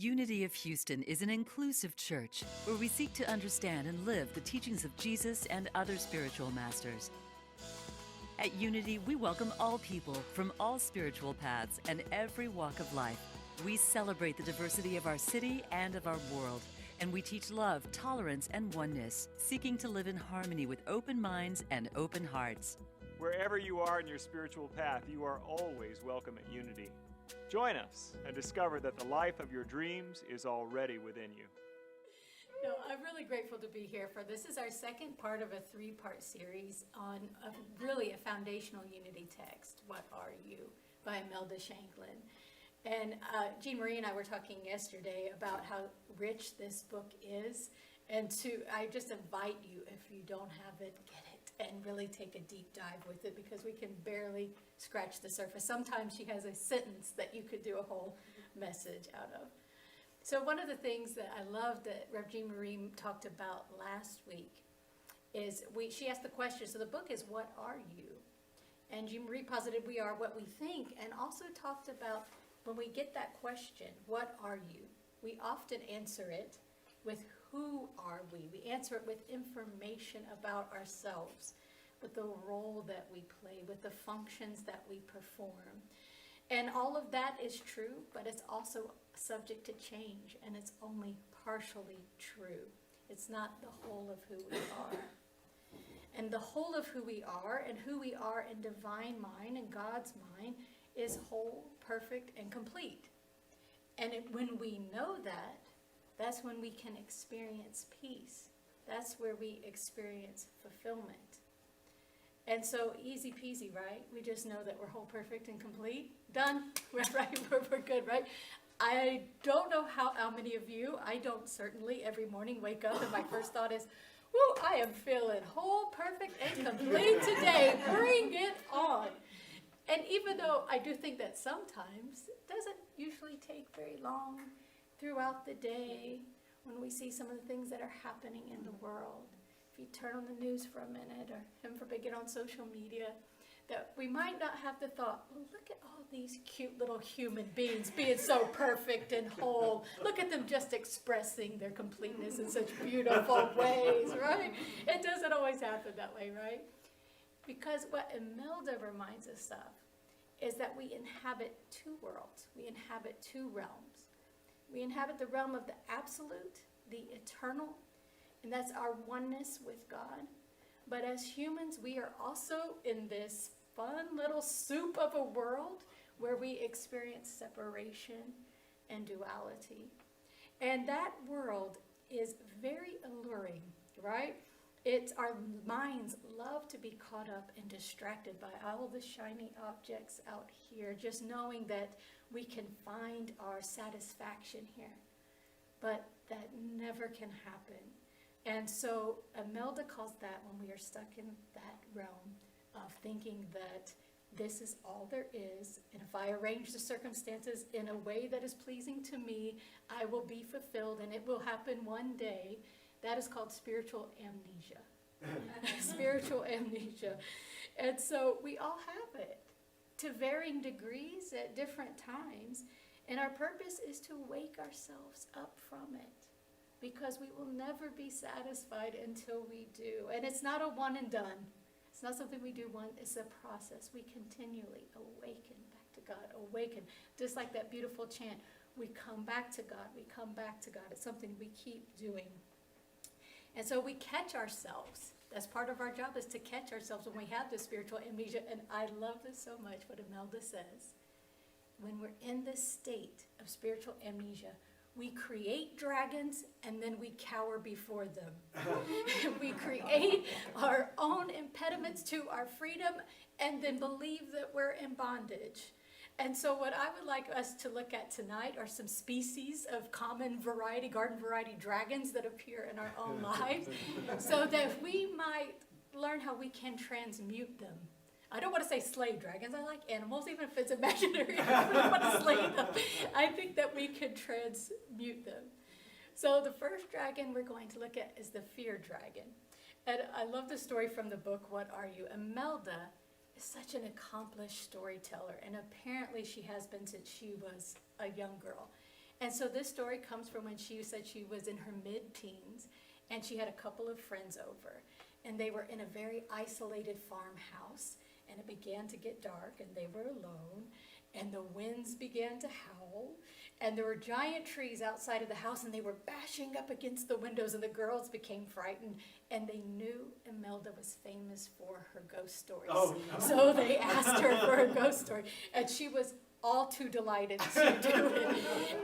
Unity of Houston is an inclusive church where we seek to understand and live the teachings of Jesus and other spiritual masters. At Unity, we welcome all people from all spiritual paths and every walk of life. We celebrate the diversity of our city and of our world, and we teach love, tolerance, and oneness, seeking to live in harmony with open minds and open hearts. Wherever you are in your spiritual path, you are always welcome at Unity. Join us and discover that the life of your dreams is already within you. No, I'm really grateful to be here for this. Is our second part of a three-part series on really a foundational unity text, What Are You, by Imelda Shanklin. And Jean Marie and I were talking yesterday about how rich this book is. And I just invite you, if you don't have it, get it and really take a deep dive with it, because we can barely scratch the surface. Sometimes she has a sentence that you could do a whole message out of. So one of the things that I love that Rev. Jean Marie talked about last week is she asked the question, so the book is, what are you? And Jean Marie posited we are what we think, and also talked about when we get that question, what are you? We often answer it with who are we? We answer it with information about ourselves, with the role that we play, with the functions that we perform. And all of that is true, but it's also subject to change, and it's only partially true. It's not the whole of who we are. And the whole of who we are and who we are in divine mind and God's mind is whole, perfect, and complete. And when we know that, that's when we can experience peace. That's where we experience fulfillment. And so easy peasy, right? We just know that we're whole, perfect, and complete. Done. We're right. We're good, right? I don't know how many of you, I don't certainly every morning wake up and my first thought is, whoo, I am feeling whole, perfect, and complete today. Bring it on. And even though I do think that sometimes it doesn't usually take very long throughout the day when we see some of the things that are happening in the world. If you turn on the news for a minute, or heaven forbid get on social media, that we might not have the thought, well, look at all these cute little human beings being so perfect and whole. Look at them just expressing their completeness in such beautiful ways, right? It doesn't always happen that way, right? Because what Imelda reminds us of is that we inhabit two worlds. We inhabit two realms. We inhabit the realm of the absolute, the eternal, and that's our oneness with God. But as humans, we are also in this fun little soup of a world where we experience separation and duality. And that world is very alluring, right? Our minds love to be caught up and distracted by all the shiny objects out here, just knowing that we can find our satisfaction here. But that never can happen. And so Imelda calls that when we are stuck in that realm of thinking that this is all there is, and if I arrange the circumstances in a way that is pleasing to me, I will be fulfilled, and it will happen one day. That is called spiritual amnesia. Spiritual amnesia. And so we all have it to varying degrees at different times. And our purpose is to wake ourselves up from it, because we will never be satisfied until we do. And it's not a one and done. It's not something we do once. It's a process. We continually awaken back to God. Awaken. Just like that beautiful chant, we come back to God. We come back to God. It's something we keep doing. And so we catch ourselves. That's part of our job, is to catch ourselves when we have this spiritual amnesia. And I love this so much, what Imelda says. When we're in this state of spiritual amnesia, we create dragons and then we cower before them. We create our own impediments to our freedom and then believe that we're in bondage. And so what I would like us to look at tonight are some species of common variety, garden variety dragons that appear in our own lives, so that we might learn how we can transmute them. I don't want to say slay dragons. I like animals, even if it's imaginary. I don't want to slay them. I think that we can transmute them. So the first dragon we're going to look at is the fear dragon. And I love the story from the book, What Are You? Imelda is such an accomplished storyteller, and apparently she has been since she was a young girl. And so this story comes from when she said she was in her mid-teens, and she had a couple of friends over. And they were in a very isolated farmhouse, and it began to get dark, and they were alone, and the winds began to howl, and there were giant trees outside of the house, and they were bashing up against the windows, and the girls became frightened, and they knew Imelda was famous for her ghost stories. Oh, no. So they asked her for a ghost story, and she was all too delighted to do it.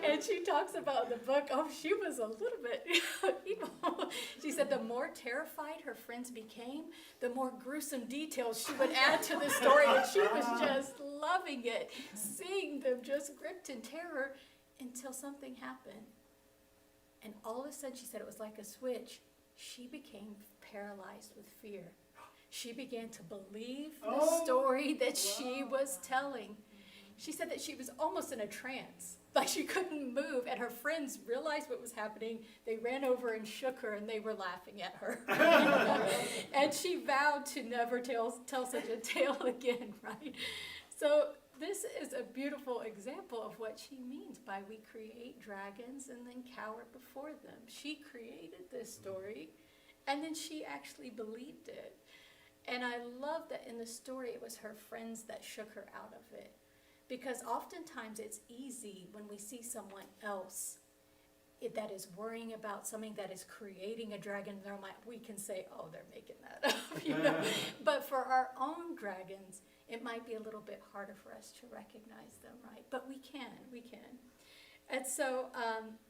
And she talks about in the book, she was a little bit evil. She said the more terrified her friends became, the more gruesome details she would add to the story, and she was just loving it, seeing them just gripped in terror until something happened. And all of a sudden, she said it was like a switch. She became paralyzed with fear. She began to believe the story that she was telling. She said that she was almost in a trance, like she couldn't move, and her friends realized what was happening. They ran over and shook her, and they were laughing at her. And she vowed to never tell such a tale again, right? So this is a beautiful example of what she means by we create dragons and then cower before them. She created this story, and then she actually believed it. And I love that in the story it was her friends that shook her out of it. Because oftentimes it's easy when we see someone else that is worrying about something that is creating a dragon in their mind, we can say, they're making that up, But for our own dragons, it might be a little bit harder for us to recognize them, right? But we can. And so,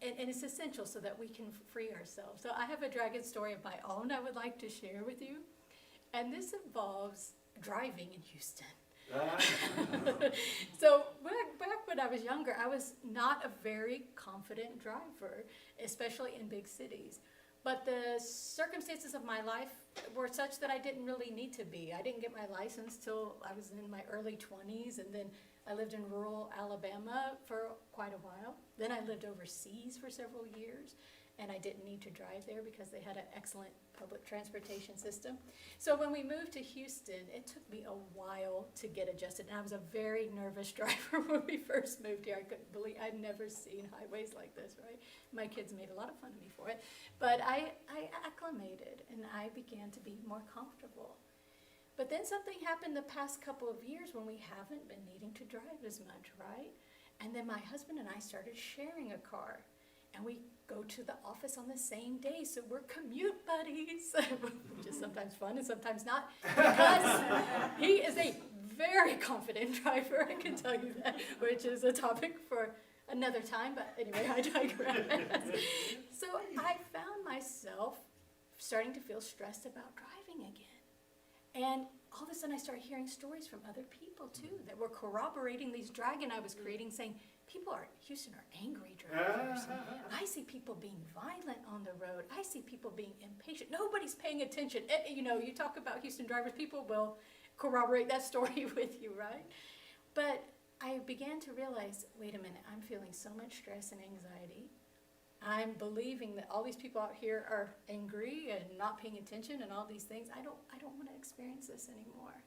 and it's essential so that we can free ourselves. So I have a dragon story of my own I would like to share with you. And this involves driving in Houston. So back when I was younger, I was not a very confident driver, especially in big cities. But the circumstances of my life were such that I didn't really need to be. I didn't get my license till I was in my early 20s, and then I lived in rural Alabama for quite a while. Then I lived overseas for several years, and I didn't need to drive there because they had an excellent public transportation system. So when we moved to Houston, it took me a while to get adjusted. And I was a very nervous driver when we first moved here. I couldn't believe, I'd never seen highways like this, right? My kids made a lot of fun of me for it. But I acclimated, and I began to be more comfortable. But then something happened the past couple of years when we haven't been needing to drive as much, right? And then my husband and I started sharing a car. And we go to the office on the same day, so we're commute buddies, which is sometimes fun and sometimes not, because he is a very confident driver, I can tell you that, which is a topic for another time, but anyway, I digress. So I found myself starting to feel stressed about driving again. And all of a sudden I started hearing stories from other people too that were corroborating these dragon I was creating, saying, people in Houston are angry drivers. I see people being violent on the road. I see people being impatient. Nobody's paying attention. You talk about Houston drivers, people will corroborate that story with you, right? But I began to realize, wait a minute, I'm feeling so much stress and anxiety. I'm believing that all these people out here are angry and not paying attention and all these things. I don't want to experience this anymore.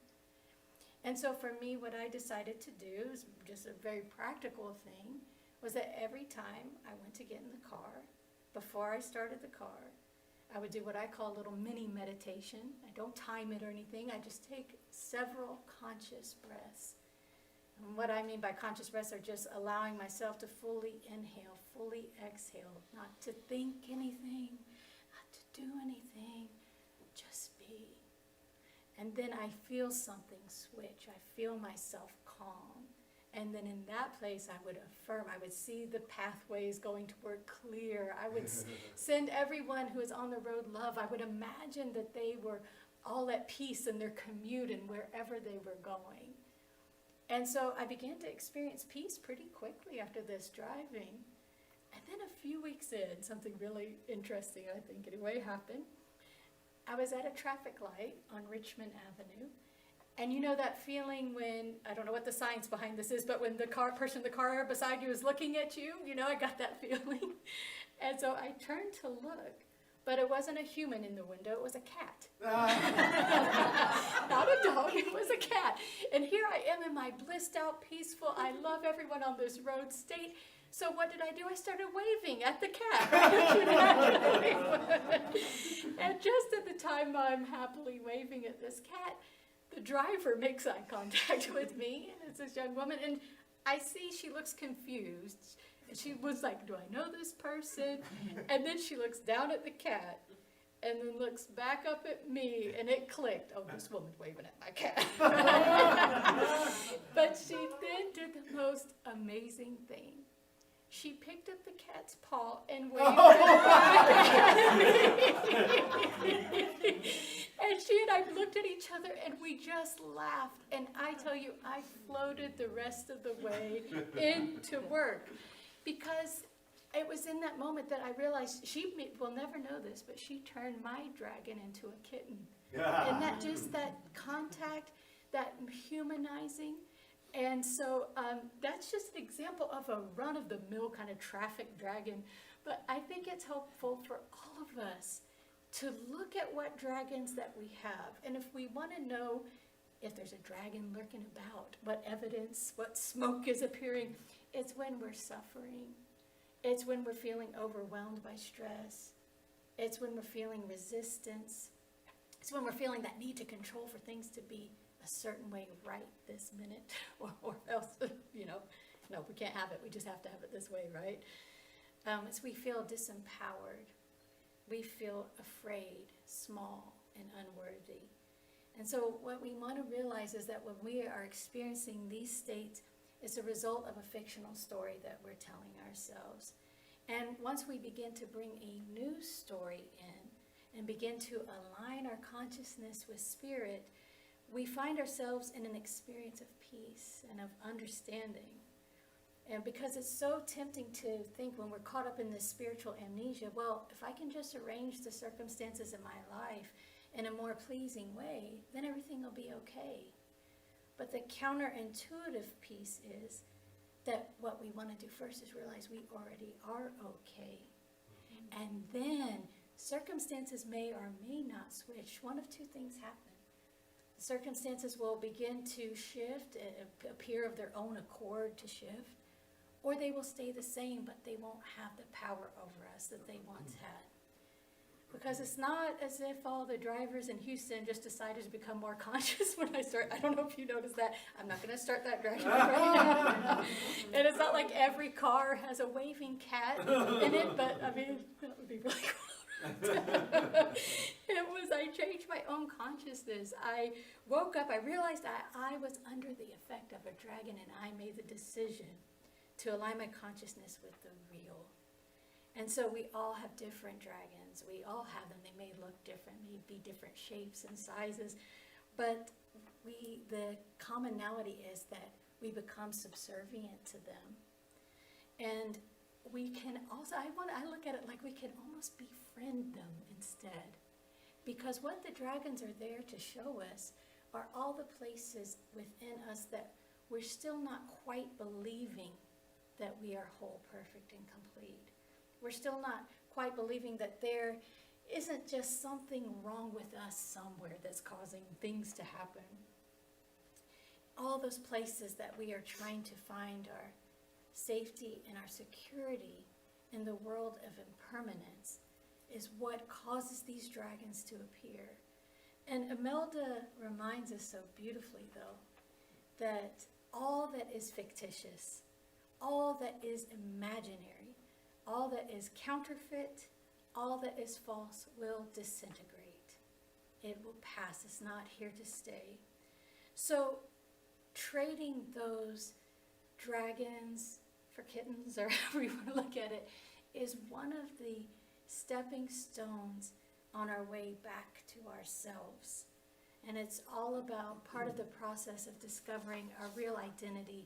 And so for me, what I decided to do is just a very practical thing, was that every time I went to get in the car, before I started the car, I would do what I call a little mini meditation. I don't time it or anything. I just take several conscious breaths. And what I mean by conscious breaths are just allowing myself to fully inhale, fully exhale, not to think anything, not to do anything, just be. And then I feel something switch. I feel myself calm. And then in that place, I would affirm. I would see the pathways going toward clear. I would send everyone who is on the road love. I would imagine that they were all at peace in their commute and wherever they were going. And so I began to experience peace pretty quickly after this driving. And then a few weeks in, something really interesting, I think anyway, happened. I was at a traffic light on Richmond Avenue, and you know that feeling when, I don't know what the science behind this is, but when the person in the car beside you is looking at you, I got that feeling. And so I turned to look, but it wasn't a human in the window, it was a cat. Not a dog, it was a cat. And here I am in my blissed out, peaceful, I love everyone on this road state, So what did I do? I started waving at the cat. And just at the time I'm happily waving at this cat, the driver makes eye contact with me, and it's this young woman, and I see she looks confused. She was like, do I know this person? And then she looks down at the cat, and then looks back up at me, and it clicked. Oh, this woman's waving at my cat. But she then did the most amazing thing. She picked up the cat's paw and waved it back at me. And she and I looked at each other and we just laughed. And I tell you, I floated the rest of the way into work. Because it was in that moment that I realized she will never know this, but she turned my dragon into a kitten. And that just that contact, that humanizing. And so that's just an example of a run-of-the-mill kind of traffic dragon. But I think it's helpful for all of us to look at what dragons that we have. And if we want to know if there's a dragon lurking about, what evidence, what smoke is appearing, it's when we're suffering. It's when we're feeling overwhelmed by stress. It's when we're feeling resistance. It's when we're feeling that need to control for things to be a certain way right this minute, or else, no, we can't have it. We just have to have it this way, right? As we feel disempowered, we feel afraid, small, and unworthy. And so what we want to realize is that when we are experiencing these states, it's a result of a fictional story that we're telling ourselves. And once we begin to bring a new story in and begin to align our consciousness with spirit, we find ourselves in an experience of peace and of understanding. And because it's so tempting to think when we're caught up in this spiritual amnesia, well, if I can just arrange the circumstances in my life in a more pleasing way, then everything will be okay. But the counterintuitive piece is that what we want to do first is realize we already are okay. And then circumstances may or may not switch. One of two things happen. Circumstances will begin to shift, appear of their own accord to shift, or they will stay the same, but they won't have the power over us that they once had. Because it's not as if all the drivers in Houston just decided to become more conscious when I start. I don't know if you noticed that. I'm not going to start that dragon right now. And it's not like every car has a waving cat in it, but I mean, that would be really cool. I changed my own consciousness. I woke up, I realized I was under the effect of a dragon, and I made the decision to align my consciousness with the real. And so we all have different dragons. We all have them. They may look different, may be different shapes and sizes, but the commonality is that we become subservient to them. And we can also, I look at it like we can almost befriend them instead. Because what the dragons are there to show us are all the places within us that we're still not quite believing that we are whole, perfect, and complete. We're still not quite believing that there isn't just something wrong with us somewhere that's causing things to happen. All those places that we are trying to find our safety and our security in the world of impermanence is what causes these dragons to appear. And Imelda reminds us so beautifully, though, that all that is fictitious, all that is imaginary, all that is counterfeit, all that is false will disintegrate. It will pass. It's not here to stay. So trading those dragons for kittens, or however you want to look at it, is one of the stepping stones on our way back to ourselves. And it's all about part of the process of discovering our real identity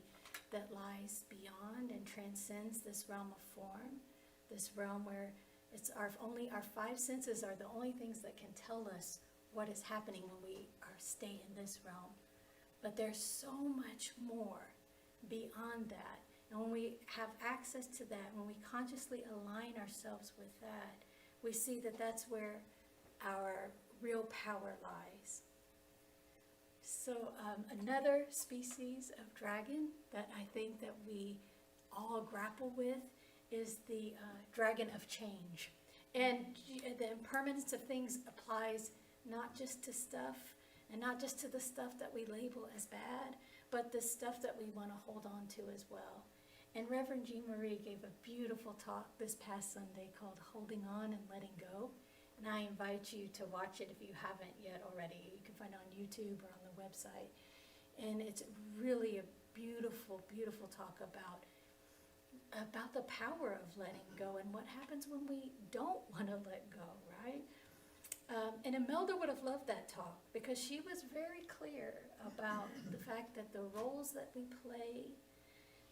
that lies beyond and transcends this realm of form, this realm where it's only our five senses are the only things that can tell us what is happening when we stay in this realm. But there's so much more beyond that. And when we have access to that, when we consciously align ourselves with that, we see that that's where our real power lies. So another species of dragon that I think that we all grapple with is the dragon of change. And the impermanence of things applies not just to stuff, and not just to the stuff that we label as bad, but the stuff that we want to hold on to as well. And Reverend Jean Marie gave a beautiful talk this past Sunday called Holding On and Letting Go. And I invite you to watch it if you haven't yet already. You can find it on YouTube or on the website. And it's really a beautiful, beautiful talk about the power of letting go and what happens when we don't want to let go, right? And Imelda would have loved that talk because she was very clear about the fact that the roles that we play,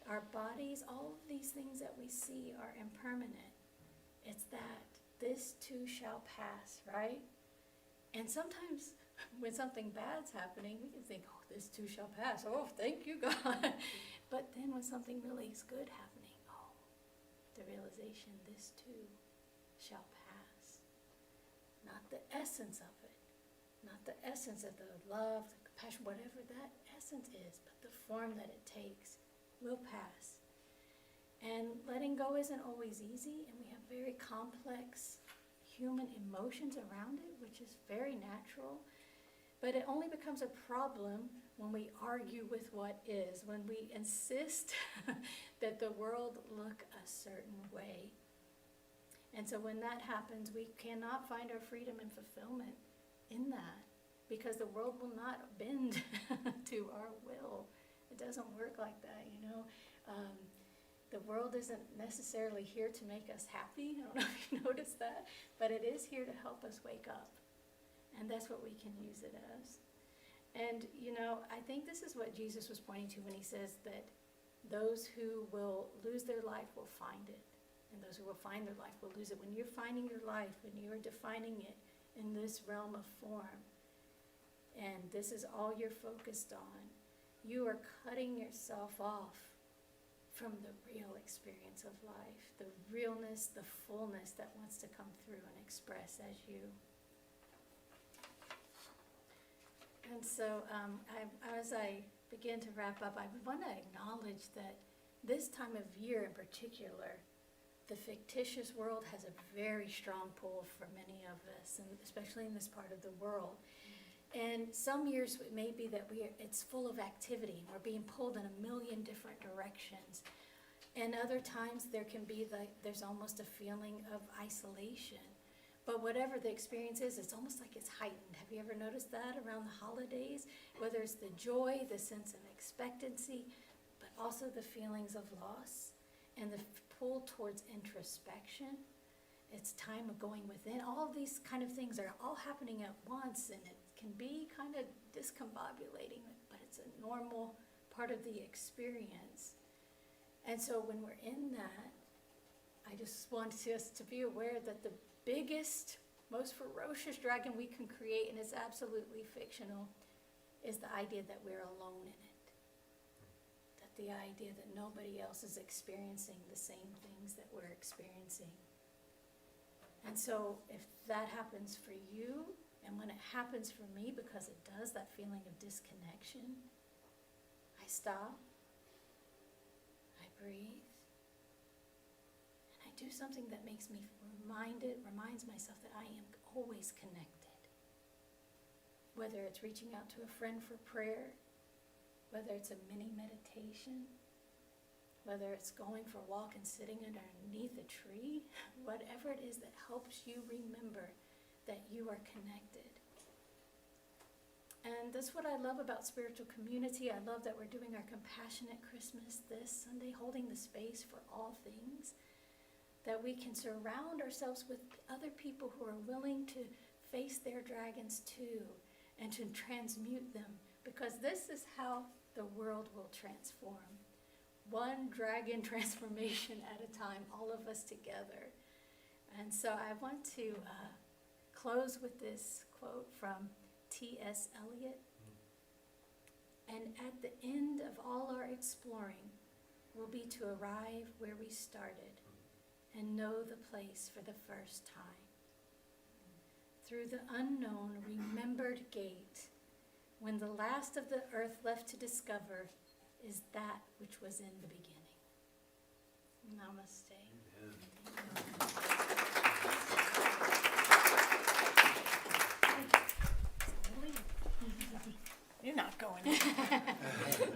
our bodies, all of these things that we see are impermanent. It's that this too shall pass, right? And sometimes when something bad's happening, we can think, oh, this too shall pass. Oh, thank you, God. But then when something really is good happening, oh, the realization, this too shall pass. Not the essence of it, not the essence of the love, the compassion, whatever that essence is, but the form that it takes will pass. And letting go isn't always easy, and we have very complex human emotions around it, which is very natural. But it only becomes a problem when we argue with what is, when we insist that the world look a certain way. And so when that happens, we cannot find our freedom and fulfillment in that, because the world will not bend to our will. It doesn't work like that, you know. The world isn't necessarily here to make us happy. I don't know if you noticed that, but it is here to help us wake up. And that's what we can use it as. And, you know, I think this is what Jesus was pointing to when he says that those who will lose their life will find it. And those who will find their life will lose it. When you're finding your life, when you're defining it in this realm of form, and this is all you're focused on, you are cutting yourself off from the real experience of life, the realness, the fullness that wants to come through and express as you. And so as I begin to wrap up, I want to acknowledge that this time of year in particular, the fictitious world has a very strong pull for many of us, and especially in this part of the world. And some years it may be that it's full of activity. We're being pulled in a million different directions. And other times there can be there's almost a feeling of isolation. But whatever the experience is, it's almost like it's heightened. Have you ever noticed that around the holidays? Whether it's the joy, the sense of expectancy, but also the feelings of loss and the pull towards introspection. It's time of going within. All of these kind of things are all happening at once, and it can be kind of discombobulating, but it's a normal part of the experience. And so when we're in that, I just want us to be aware that the biggest, most ferocious dragon we can create, and it's absolutely fictional, is the idea that we're alone in it. That the idea that nobody else is experiencing the same things that we're experiencing. And so if that happens for you, and when it happens for me, because it does, that feeling of disconnection, I stop, I breathe, and I do something that makes me reminds myself that I am always connected. Whether it's reaching out to a friend for prayer, whether it's a mini meditation, whether it's going for a walk and sitting underneath a tree, whatever it is that helps you remember that you are connected. And that's what I love about spiritual community. I love that we're doing our Compassionate Christmas this Sunday, holding the space for all things, that we can surround ourselves with other people who are willing to face their dragons too, and to transmute them, because this is how the world will transform. One dragon transformation at a time, all of us together. And so I want to close with this quote from T.S. Eliot. And at the end of all our exploring will be to arrive where we started and know the place for the first time. Through the unknown, remembered gate, when the last of the earth left to discover is that which was in the beginning. Namaste. You're not going in.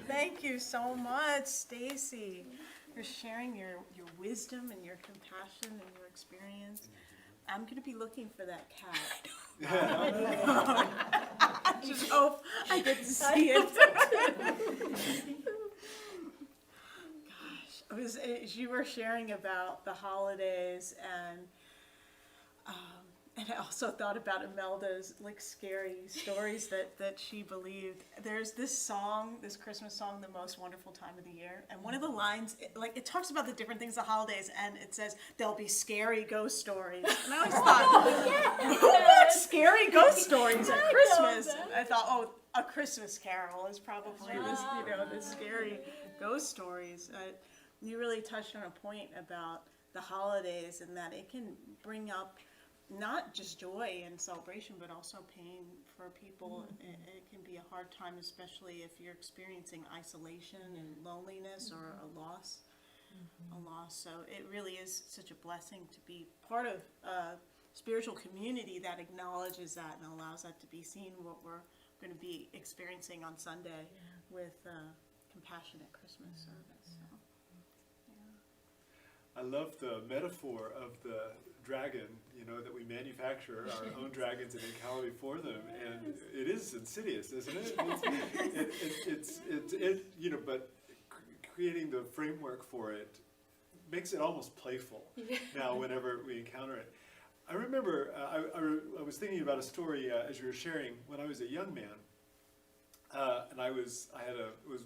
Thank you so much, Stacy, for sharing your wisdom and your compassion and your experience. I'm going to be looking for that cat. I just hope I get to see it. Gosh, as you were sharing about the holidays, and I also thought about Imelda's like scary stories that she believed. There's this song, this Christmas song, "The Most Wonderful Time of the Year," and one of the lines, it talks about the different things of holidays, and it says there'll be scary ghost stories. And I always thought, who wants scary ghost stories at Christmas? And I thought, oh, A Christmas Carol is probably the scary ghost stories. You really touched on a point about the holidays and that it can bring up not just joy and celebration, but also pain for people. It can be a hard time, especially if you're experiencing isolation and loneliness or a loss. So it really is such a blessing to be part of a spiritual community that acknowledges that and allows that to be seen, what we're going to be experiencing on Sunday with Compassionate Christmas service. So, I love the metaphor of the dragon, that we manufacture our own dragons and then cower before them, and it is insidious, isn't it? But creating the framework for it makes it almost playful now whenever we encounter it. I remember I was thinking about a story as you were sharing when I was a young man, and it was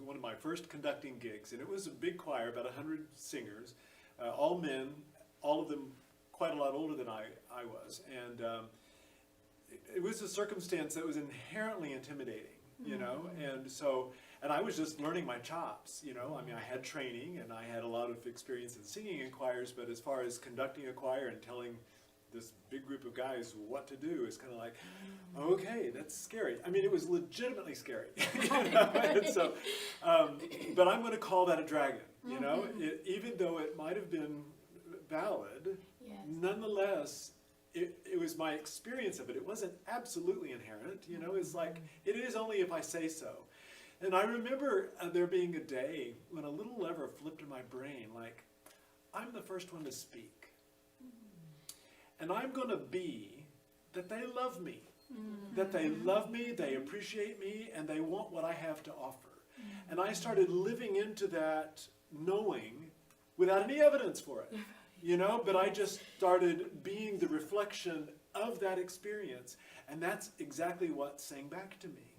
one of my first conducting gigs, and it was a big choir, about 100 singers, all men, all of them quite a lot older than I was, and it was a circumstance that was inherently intimidating, and I was just learning my chops, I had training and I had a lot of experience in singing in choirs, but as far as conducting a choir and telling this big group of guys what to do is kind of like, okay, that's scary. It was legitimately scary, and so, but I'm going to call that a dragon, even though it might have been valid. Nonetheless, it was my experience of it. It wasn't absolutely inherent, it's like, it is only if I say so. And I remember there being a day when a little lever flipped in my brain, like, I'm the first one to speak. And I'm going to be that they love me. That they love me, they appreciate me, and they want what I have to offer. And I started living into that knowing without any evidence for it. But I just started being the reflection of that experience, and that's exactly what sang back to me.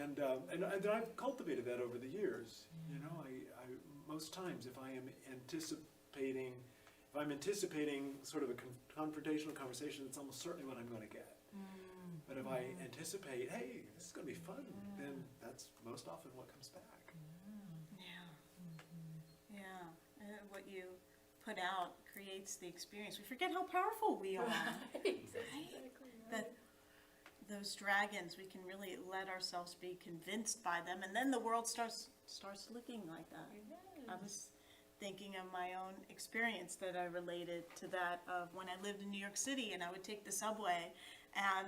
And I've cultivated that over the years. I most times if I'm anticipating sort of a confrontational conversation, it's almost certainly what I'm going to get. But if I anticipate, hey, this is going to be fun, then that's most often what comes back. What you put out creates the experience. We forget how powerful we are. Right? That those dragons, we can really let ourselves be convinced by them, and then the world starts looking like that. I was thinking of my own experience that I related to that of when I lived in New York City, and I would take the subway, and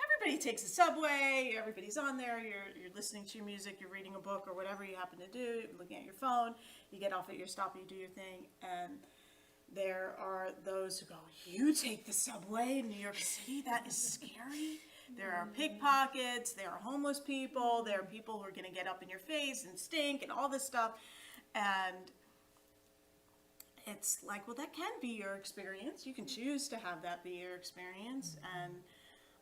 everybody takes the subway, everybody's on there, you're listening to your music, you're reading a book or whatever you happen to do, you're looking at your phone, you get off at your stop, you do your thing, and there are those who go, you take the subway in New York City? That is scary. There are pickpockets, there are homeless people, there are people who are going to get up in your face and stink and all this stuff. And it's like, well, that can be your experience. You can choose to have that be your experience. And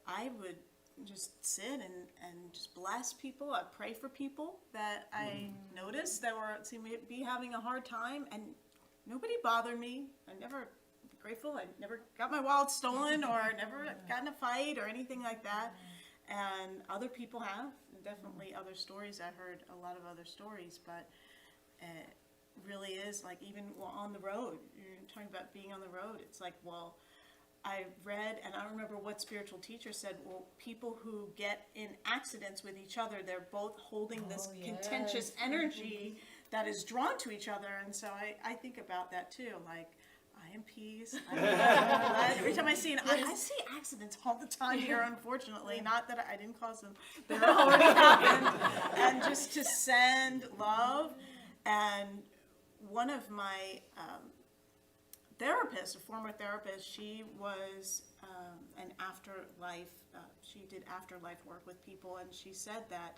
I would just sit and just bless people. I'd pray for people that I noticed that seemed to be having a hard time. And nobody bothered me. I'm grateful. I never got my wallet stolen or never got in a fight or anything like that. And other people have. Definitely other stories. I heard a lot of other stories, but it really is like even on the road. You're talking about being on the road. It's like, well, I read, and I don't remember what spiritual teacher said, well, people who get in accidents with each other, they're both holding this contentious energy that is drawn to each other. And so I think about that too, like, I am peace. Every time I see I see accidents all the time here, unfortunately. Not that I didn't cause them; they already happened. And just to send love. And one of my therapists, a former therapist, she was an afterlife. She did afterlife work with people, and she said that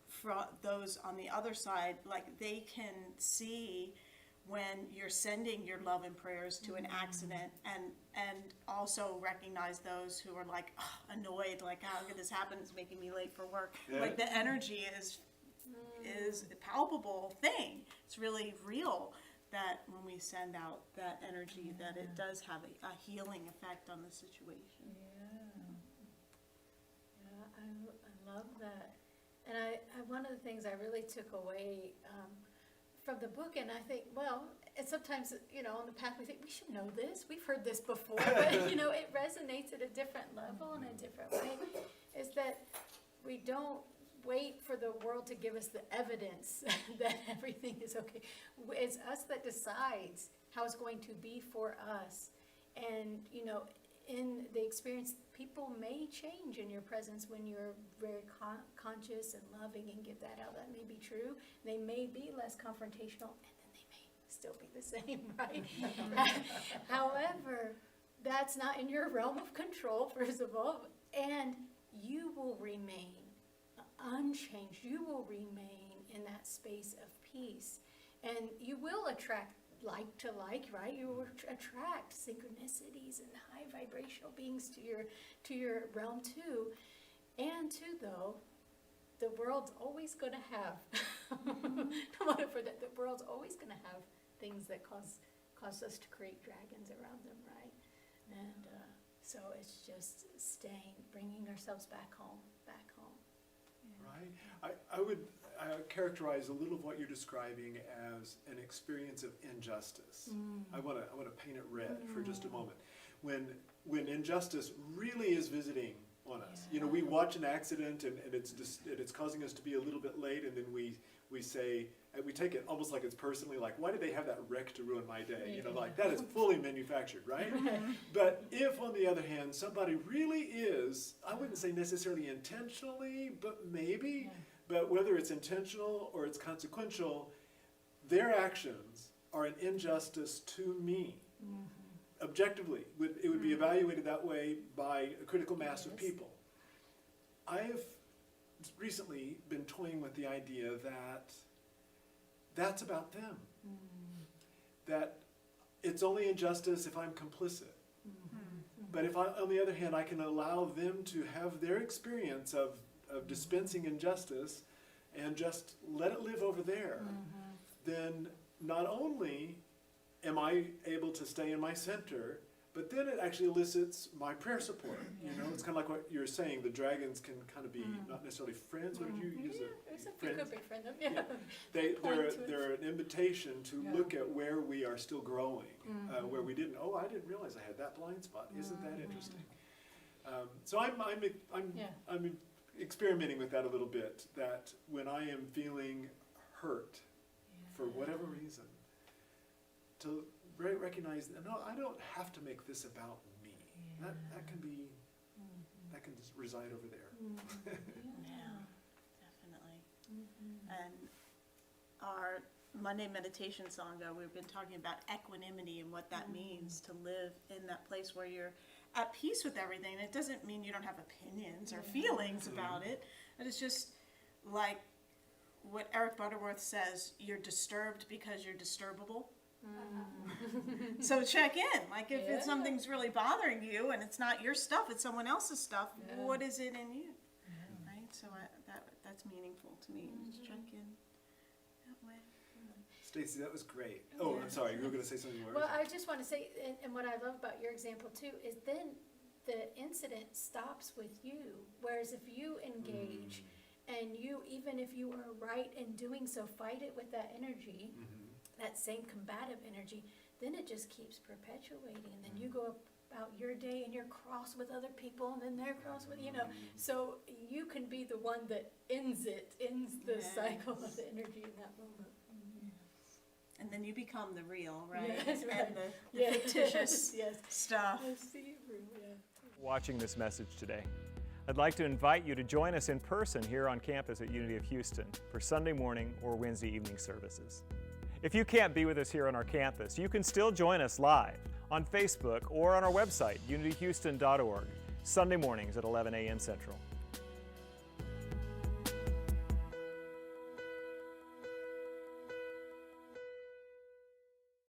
for those on the other side, like, they can see when you're sending your love and prayers to an accident, and also recognize those who are like, annoyed, like, how could this happen? It's making me late for work. Yeah. Like, the energy is a palpable thing. It's really real that when we send out that energy, that it does have a healing effect on the situation. I love that. And I one of the things I really took away from the book, and I think, well, and sometimes, on the path we think, we should know this, we've heard this before, but, it resonates at a different level in a different way, is that we don't wait for the world to give us the evidence that everything is okay. It's us that decides how it's going to be for us. And, in the experience, people may change in your presence when you're very conscious and loving and give that out. That may be true. They may be less confrontational, and then they may still be the same, right? However, that's not in your realm of control, first of all, and you will remain unchanged. You will remain in that space of peace, and you will attract like to like, right? You will attract synchronicities and high vibrational beings to your realm too. And too, though, the world's always going to have the world's always going to have things that cause us to create dragons around them, right? And so it's just bringing ourselves back home. Right. I would characterize a little of what you're describing as an experience of injustice. I want to paint it red for just a moment. When injustice really is visiting on us, we watch an accident and it's causing us to be a little bit late, and then we say, we take it almost like it's personally, like, why did they have that wreck to ruin my day? Like, that is fully manufactured, right? But if, on the other hand, somebody really is, I wouldn't say necessarily intentionally, but maybe, but whether it's intentional or it's consequential, their actions are an injustice to me. Objectively, it would be evaluated that way by a critical mass of people. I've recently been toying with the idea that that's about them. That it's only injustice if I'm complicit. But if on the other hand, I can allow them to have their experience of dispensing injustice and just let it live over there, then not only am I able to stay in my center, but then it actually elicits my prayer support. It's kind of like what you're saying. The dragons can kind of be not necessarily friends. What did you use? Friends. Could be friends. They're an invitation to look at where we are still growing, where we didn't. Oh, I didn't realize I had that blind spot. Isn't that interesting? So I'm experimenting with that a little bit. That when I am feeling hurt for whatever reason, to recognize that, no, I don't have to make this about me. That can be, that can just reside over there. Definitely. And our Monday meditation sangha, we've been talking about equanimity and what that means to live in that place where you're at peace with everything. And it doesn't mean you don't have opinions or feelings about it, but it's just like what Eric Butterworth says, you're disturbed because you're disturbable. So check in, like if something's really bothering you and it's not your stuff, it's someone else's stuff, what is it in you? Right? So that's meaningful to me. Just check in that way. Stacy, that was great. Oh, I'm sorry, you were going to say something more. Well, I just want to say, and what I love about your example too, is then the incident stops with you. Whereas if you engage and you, even if you are right in doing so, fight it with that energy, that same combative energy, then it just keeps perpetuating. And then you go about your day and you're cross with other people, and then they're cross with, so you can be the one that ends the cycle of the energy in that moment. And then you become the real, right? Yes, right. And the fictitious Yes. stuff. I see, yeah. Watching this message today, I'd like to invite you to join us in person here on campus at Unity of Houston for Sunday morning or Wednesday evening services. If you can't be with us here on our campus, you can still join us live on Facebook or on our website, unityhouston.org, Sunday mornings at 11 a.m. Central.